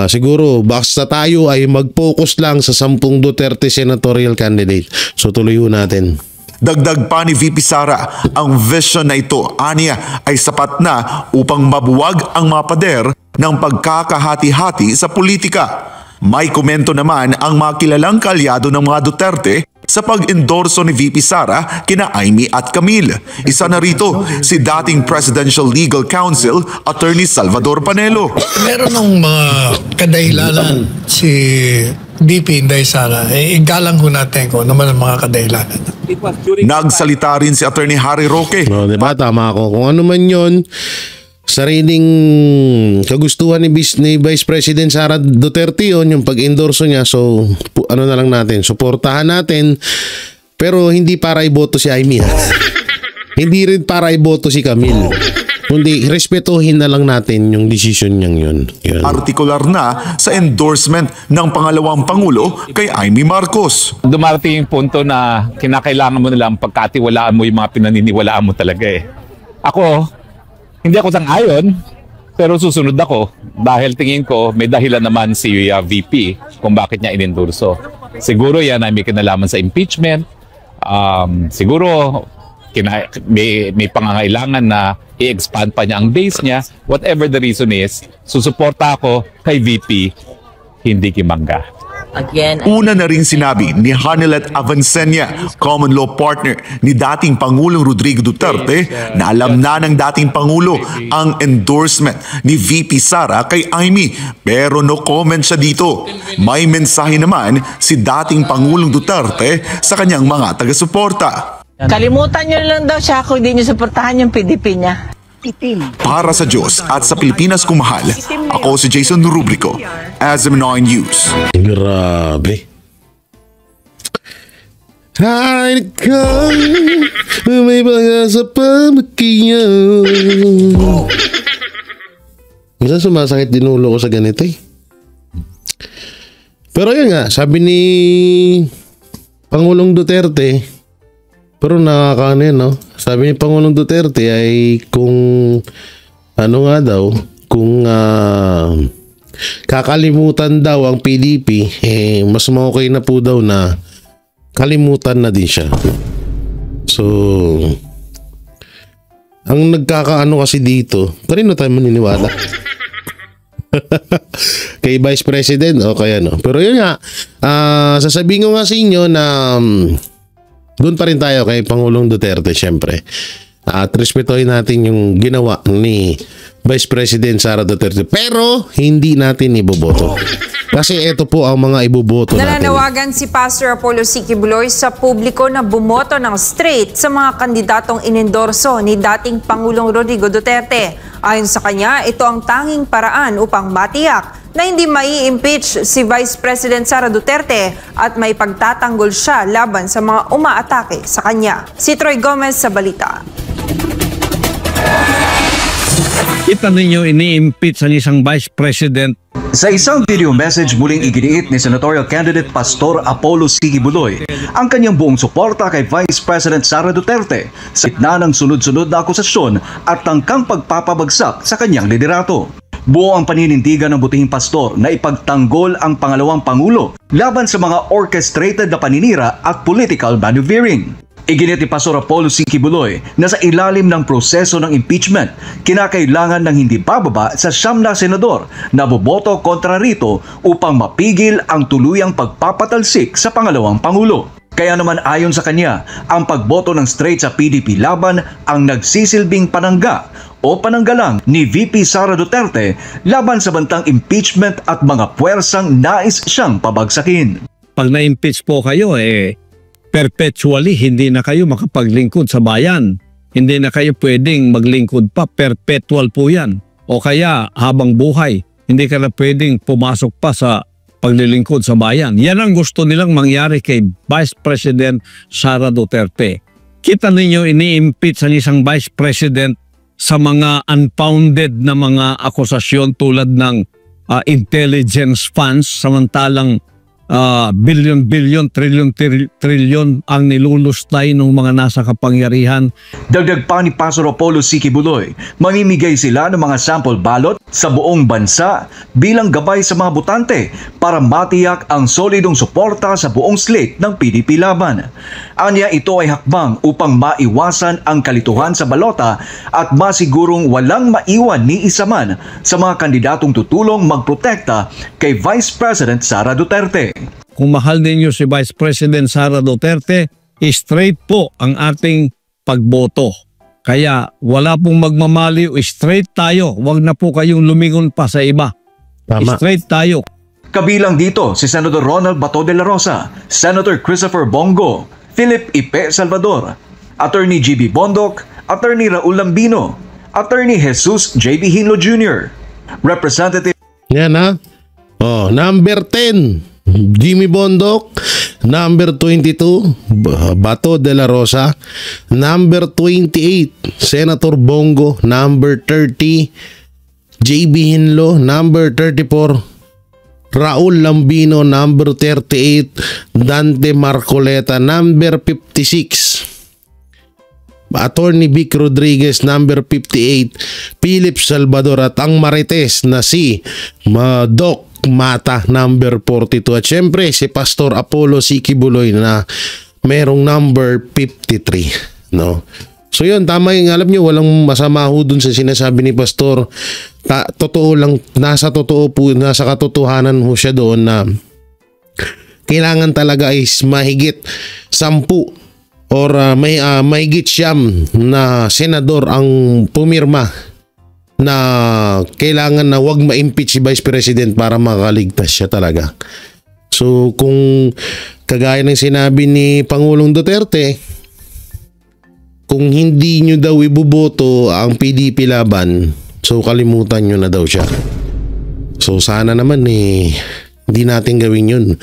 Siguro basta tayo ay mag-focus lang sa 10 Duterte senatorial candidate. So tuloy natin. Dagdag pa ni VP Sara, ang vision na ito, aniya, ay sapat na upang mabuwag ang mga pader ng pagkakahati-hati sa politika. May komento naman ang mga kilalang kaalyado ng mga Duterte sa pag-endorso ni VP Sara kina Amy at Camille. Isa na rito si dating Presidential Legal Counsel Attorney Salvador Panelo. Meron ng mga kadahilanan si VP Inday Sara. Igalang ko natin kung naman ang mga kadahilanan. Nagsalita rin si Attorney Harry Roque. No, diba? Tama ako. Kung ano man yun, sariling kagustuhan ni Vice President Sara Duterte yun, yung pag-endorso niya. So, ano na lang natin, suportahan natin. Pero hindi para iboto si Amy. Hindi rin para iboto si Camille. Kundi respetuhin na lang natin yung decision niyang yun. Partikular na sa endorsement ng pangalawang Pangulo kay Amy Marcos. Dumarating yung punto na kinakailangan mo na lang pagkatiwalaan mo yung mga pinaniniwalaan mo talaga eh. Ako, hindi ako sang-ayon, pero susunod ako dahil tingin ko may dahilan naman si VP kung bakit niya inendorso. Siguro yan ay may kinalaman sa impeachment. Siguro may pangangailangan na i-expand pa niya ang base niya. Whatever the reason is, susuporta ako kay VP, hindi kimangga. Una na rin sinabi ni Hanilet Avancenia, common law partner ni dating Pangulong Rodrigo Duterte, na alam na ng dating Pangulo ang endorsement ni VP Sara kay Amy. Pero no comment siya dito. May mensahe naman si dating Pangulong Duterte sa kanyang mga taga-suporta. Kalimutan nyo lang daw siya kung hindi nyo suportahan yung PDP niya. Para sa Diyos at sa Pilipinas kung mahal, ako si Jason Rubrico, SM9 News. Grabe. Hay ikaw, may pag-asa pa makiyaw. Minsan sumasakit din ulo ko sa ganito eh. Pero yun nga, sabi ni Pangulong Duterte, pero nakakaano yun, no? Sabi ni Pangulong Duterte ay kung ano nga daw, kung kakalimutan daw ang PDP, mas okay na po daw na kalimutan na din siya. So, ang nagkakaano kasi dito, kanino tayo maniniwala? Kay Vice President o kaya no? Pero yun nga, sasabihin ko nga sa inyo na doon pa rin tayo kay Pangulong Duterte syempre. At respetuhin natin yung ginawa ni Vice President Sara Duterte. Pero hindi natin iboboto. Kasi ito po ang mga iboboto natin. Nananawagan si Pastor Apollo C. Quiboloy sa publiko na bumoto ng straight sa mga kandidatong inendorso ni dating Pangulong Rodrigo Duterte. Ayon sa kanya, ito ang tanging paraan upang matiyak na hindi mai-impeach si Vice President Sara Duterte at may pagtatanggol siya laban sa mga umaatake sa kanya. Si Troy Gomez sa balita. Kita ninyo ini-impeach ang isang Vice President. Sa isang video message muling iginiit ni Senatorial Candidate Pastor Apollo C. Quiboloy ang kanyang buong suporta kay Vice President Sara Duterte sa gitna ng sunod-sunod na akusasyon at tangkang pagpapabagsak sa kanyang liderato. Buo ang paninindigan ng butihing pastor na ipagtanggol ang pangalawang Pangulo laban sa mga orchestrated na paninira at political maneuvering. Iginit ni Pastor Apollo C. Quiboloy na sa ilalim ng proseso ng impeachment, kinakailangan ng hindi bababa sa 9 na senador na boboto kontra rito upang mapigil ang tuluyang pagpapatalsik sa pangalawang Pangulo. Kaya naman ayon sa kanya, ang pagboto ng straight sa PDP laban ang nagsisilbing panangga o pananggalang ni VP Sara Duterte laban sa bantang impeachment at mga puwersang nais siyang pabagsakin. Pag na-impeach po kayo, perpetually hindi na kayo makapaglingkod sa bayan. Hindi na kayo pwedeng maglingkod pa, perpetual po yan. O kaya habang buhay, hindi ka na pwedeng pumasok pa sa paglilingkod sa bayan. Yan ang gusto nilang mangyari kay Vice President Sara Duterte. Kita ninyo ini-impeach ang isang Vice President sa mga unfounded na mga akusasyon tulad ng intelligence funds, samantalang billion, trillion ang nilulustay ng mga nasa kapangyarihan. Dagdag pa ni Pastor Apollo C. Quiboloy, mamimigay sila ng mga sample ballot sa buong bansa bilang gabay sa mga botante para matiyak ang solidong suporta sa buong slate ng PDP laban. Anya, ito ay hakbang upang maiwasan ang kalituhan sa balota at masigurong walang maiwan ni isa man sa mga kandidatong tutulong magprotekta kay Vice President Sara Duterte. kung mahal ninyo si Vice President Sara Duterte, straight po ang ating pagboto. Kaya wala pong magmamaliw, straight tayo. Huwag na po kayong lumingon pa sa iba. Tama. Straight tayo. Kabilang dito si Senator Ronald Bato de la Rosa, Senator Christopher Bongo, Philip Ipe Salvador, Attorney GB Bondoc, Attorney Raul Lambino, Attorney Jesus JB Hinlo Jr., Representative Yan ha. Oh, number 10, Jimmy Bondoc. Number 22, Bato de la Rosa. Number 28, Senator Bongo. Number 30, JB Hinlo. Number 34, Raul Lambino. Number 38, Dante Marcoleta. Number 56, Attorney Vic Rodriguez. Number 58, Philip Salvador. At ang Marites na si Doc Mata, number 42. At syempre si Pastor Apollo Sikibuloy na merong number 53, no? So yun, tama yung, alam nyo, walang masama ho dun sa sinasabi ni Pastor. Totoo lang, nasa katotohanan ho siya doon na kailangan talaga is mahigit 10 or mahigit 9 na senador ang pumirma na kailangan na wag ma-impeach si Vice President para makaligtas siya talaga. So kung kagaya ng sinabi ni Pangulong Duterte, kung hindi nyo daw ibuboto ang PDP laban, so kalimutan nyo na daw siya. So sana naman hindi natin gawin yun.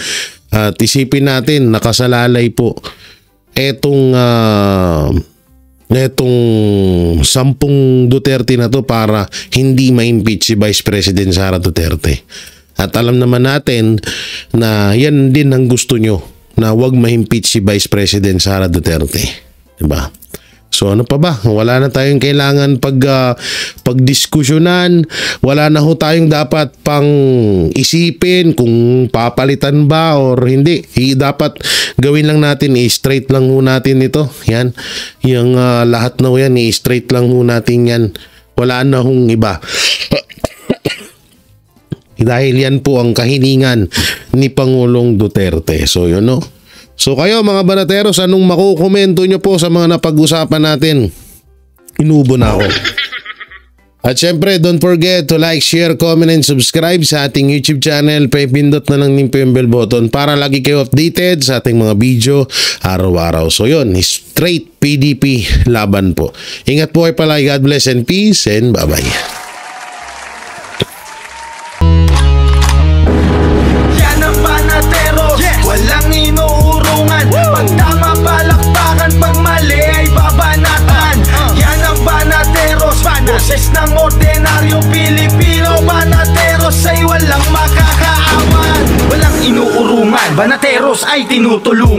At isipin natin, nakasalalay po etong 10 Duterte na to para hindi ma-impeach si Vice President Sara Duterte. At alam naman natin na yan din ang gusto nyo, na wag ma-impeach si Vice President Sara Duterte. Diba? So ano pa ba? Wala na tayong kailangan pagdiskusyonan. Wala na ho tayong dapat pang isipin kung papalitan ba or hindi. Dapat gawin lang natin, i-straight lang ho natin ito. Yan. Yung lahat na ho yan, i-straight lang ho natin yan. Wala na hong iba. Dahil yan po ang kahilingan ni Pangulong Duterte. So yun, no? So kayo mga banateros, anong makukomento nyo po sa mga napag-usapan natin? Inubo na ako. At syempre, don't forget to like, share, comment, and subscribe sa ating YouTube channel. Pipindot na lang din po yung bell button para lagi kayo updated sa ating mga video araw-araw. So yun, straight PDP laban po. Ingat po kayo palagi. God bless and peace and bye-bye. Walang inuurungan. Pag tama palakpakan, pag mali ay babanatan. Yan ang Banateros, boses ng ordinaryong Pilipino. Banateros ay walang makakaawan. Walang inuurungan, Banateros ay tinutulungan.